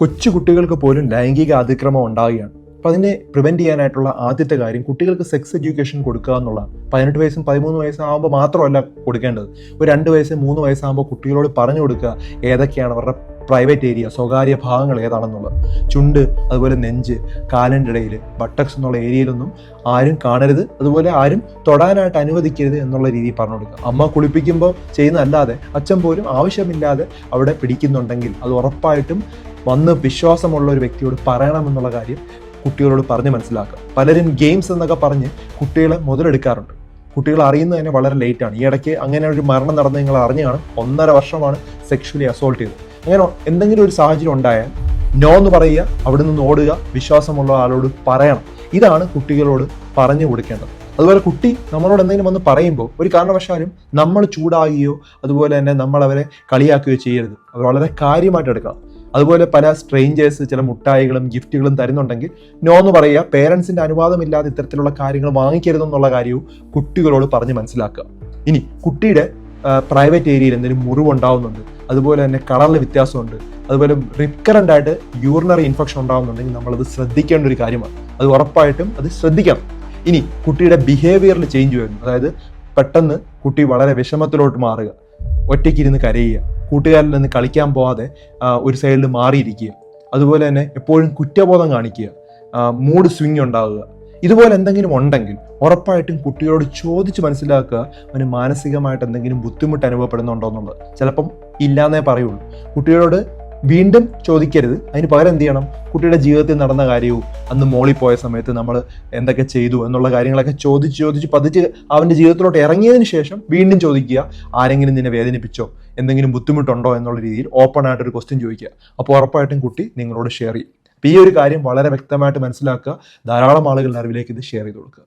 കൊച്ചു കുട്ടികൾക്ക് പോലും ലൈംഗിക അതിക്രമം ഉണ്ടാവുകയാണ്. അപ്പോൾ അതിനെ പ്രിവെൻറ്റ് ചെയ്യാനായിട്ടുള്ള ആദ്യത്തെ കാര്യം കുട്ടികൾക്ക് സെക്സ് എഡ്യൂക്കേഷൻ കൊടുക്കുക എന്നുള്ളതാണ്. 18 വയസ്സും 13 വയസ്സാകുമ്പോൾ മാത്രമല്ല കൊടുക്കേണ്ടത്. ഒരു 2 വയസ്സ് 3 വയസ്സാകുമ്പോൾ കുട്ടികളോട് പറഞ്ഞു കൊടുക്കുക ഏതൊക്കെയാണ് അവരുടെ പ്രൈവറ്റ് ഏരിയ, സ്വകാര്യ ഭാഗങ്ങൾ ഏതാണെന്നുള്ളത്. ചുണ്ട്, അതുപോലെ നെഞ്ച്, കാലിൻ്റെ ഇടയിൽ, ബട്ടക്സ് എന്നുള്ള ഏരിയയിലൊന്നും ആരും കാണരുത്, അതുപോലെ ആരും തൊടാനായിട്ട് അനുവദിക്കരുത് എന്നുള്ള രീതിയിൽ പറഞ്ഞു കൊടുക്കുക. അമ്മ കുളിപ്പിക്കുമ്പോൾ ചെയ്യുന്നതല്ലാതെ അച്ഛൻ പോലും ആവശ്യമില്ലാതെ അവിടെ പിടിക്കുന്നുണ്ടെങ്കിൽ അത് ഉറപ്പായിട്ടും വന്ന് വിശ്വാസമുള്ള ഒരു വ്യക്തിയോട് പറയണമെന്നുള്ള കാര്യം കുട്ടികളോട് പറഞ്ഞ് മനസ്സിലാക്കുക. പലരും ഗെയിംസ് എന്നൊക്കെ പറഞ്ഞ് കുട്ടികളെ മുതലെടുക്കാറുണ്ട്. കുട്ടികൾ അറിയുന്നത് തന്നെ വളരെ ലേറ്റാണ്. ഈ ഇടയ്ക്ക് അങ്ങനെ ഒരു മരണം നടന്ന് നിങ്ങൾ അറിഞ്ഞു കാണും. 1.5 വർഷമാണ് സെക്ഷുവലി അസോൾട്ട് ചെയ്തത്. അങ്ങനെ എന്തെങ്കിലും ഒരു സാഹചര്യം ഉണ്ടായാൽ നോ എന്ന് പറയുക, അവിടെ നിന്ന് ഓടുക, വിശ്വാസമുള്ള ആളോട് പറയണം. ഇതാണ് കുട്ടികളോട് പറഞ്ഞു കൊടുക്കേണ്ടത്. അതുപോലെ കുട്ടി നമ്മളോട് എന്തെങ്കിലും വന്ന് പറയുമ്പോൾ ഒരു കാരണവശാലും നമ്മൾ ചൂടാകുകയോ അതുപോലെ തന്നെ നമ്മൾ അവരെ കളിയാക്കുകയോ ചെയ്യരുത്. അവർ വളരെ കാര്യമായിട്ട് എടുക്കണം. അതുപോലെ പല സ്ട്രേഞ്ചേഴ്സ് ചില മുട്ടായികളും ഗിഫ്റ്റുകളും തരുന്നുണ്ടെങ്കിൽ നോ എന്ന് പറയുക. പേരൻസിൻ്റെ അനുവാദമില്ലാതെ ഇത്തരത്തിലുള്ള കാര്യങ്ങൾ വാങ്ങിക്കരുതെന്നുള്ള കാര്യവും കുട്ടികളോട് പറഞ്ഞ് മനസ്സിലാക്കുക. ഇനി കുട്ടിയുടെ പ്രൈവറ്റ് ഏരിയയിൽ എന്തെങ്കിലും മുറിവുണ്ടാവുന്നുണ്ട്, അതുപോലെ തന്നെ കളറിൽ വ്യത്യാസമുണ്ട്, അതുപോലെ റിക്കറൻ്റ് ആയിട്ട് യൂറിനറി ഇൻഫെക്ഷൻ ഉണ്ടാകുന്നുണ്ടെങ്കിൽ നമ്മളത് ശ്രദ്ധിക്കേണ്ട ഒരു കാര്യമാണ്. അത് ഉറപ്പായിട്ടും അത് ശ്രദ്ധിക്കണം. ഇനി കുട്ടിയുടെ ബിഹേവിയറിൽ ചേഞ്ച് വരുന്നു. അതായത് പെട്ടെന്ന് കുട്ടി വളരെ വിഷമത്തിലോട്ട് മാറുക, ഒറ്റയ്ക്കിരുന്ന് കരയുക, കൂട്ടുകാരിൽ നിന്ന് കളിക്കാൻ പോവാതെ ഒരു സൈഡിൽ മാറിയിരിക്കുക, അതുപോലെ തന്നെ എപ്പോഴും കുറ്റബോധം കാണിക്കുക, മൂഡ് സ്വിങ് ഉണ്ടാവുക, ഇതുപോലെ എന്തെങ്കിലും ഉണ്ടെങ്കിൽ ഉറപ്പായിട്ടും കുട്ടിയോട് ചോദിച്ച് മനസ്സിലാക്കുക അവന് മാനസികമായിട്ട് എന്തെങ്കിലും ബുദ്ധിമുട്ട് അനുഭവപ്പെടുന്നുണ്ടോ എന്നുള്ളത്. ചിലപ്പം ഇല്ലാന്നേ പറയുള്ളൂ. കുട്ടിയോട് വീണ്ടും ചോദിക്കരുത്. അതിന് പകരം എന്ത് ചെയ്യണം, കുട്ടിയുടെ ജീവിതത്തിൽ നടന്ന കാര്യവും അന്ന് മോളിൽ പോയ സമയത്ത് നമ്മൾ എന്തൊക്കെ ചെയ്തു എന്നുള്ള കാര്യങ്ങളൊക്കെ ചോദിച്ച് പതിച്ച് അവൻ്റെ ജീവിതത്തിലോട്ട് ഇറങ്ങിയതിന് ശേഷം വീണ്ടും ചോദിക്കുക, ആരെങ്കിലും നിന്നെ വേദനിപ്പിച്ചോ, എന്തെങ്കിലും ബുദ്ധിമുട്ടുണ്ടോ എന്നുള്ള രീതിയിൽ ഓപ്പൺ ആയിട്ടൊരു ക്വസ്റ്റ്യൻ ചോദിക്കുക. അപ്പോൾ ഉറപ്പായിട്ടും കുട്ടി നിങ്ങളോട് ഷെയർ ചെയ്യും. അപ്പോൾ ഈ ഒരു കാര്യം വളരെ വ്യക്തമായിട്ട് മനസ്സിലാക്കുക. ധാരാളം ആളുകളുടെ അറിവിലേക്ക് ഇത് ഷെയർ ചെയ്ത് കൊടുക്കുക.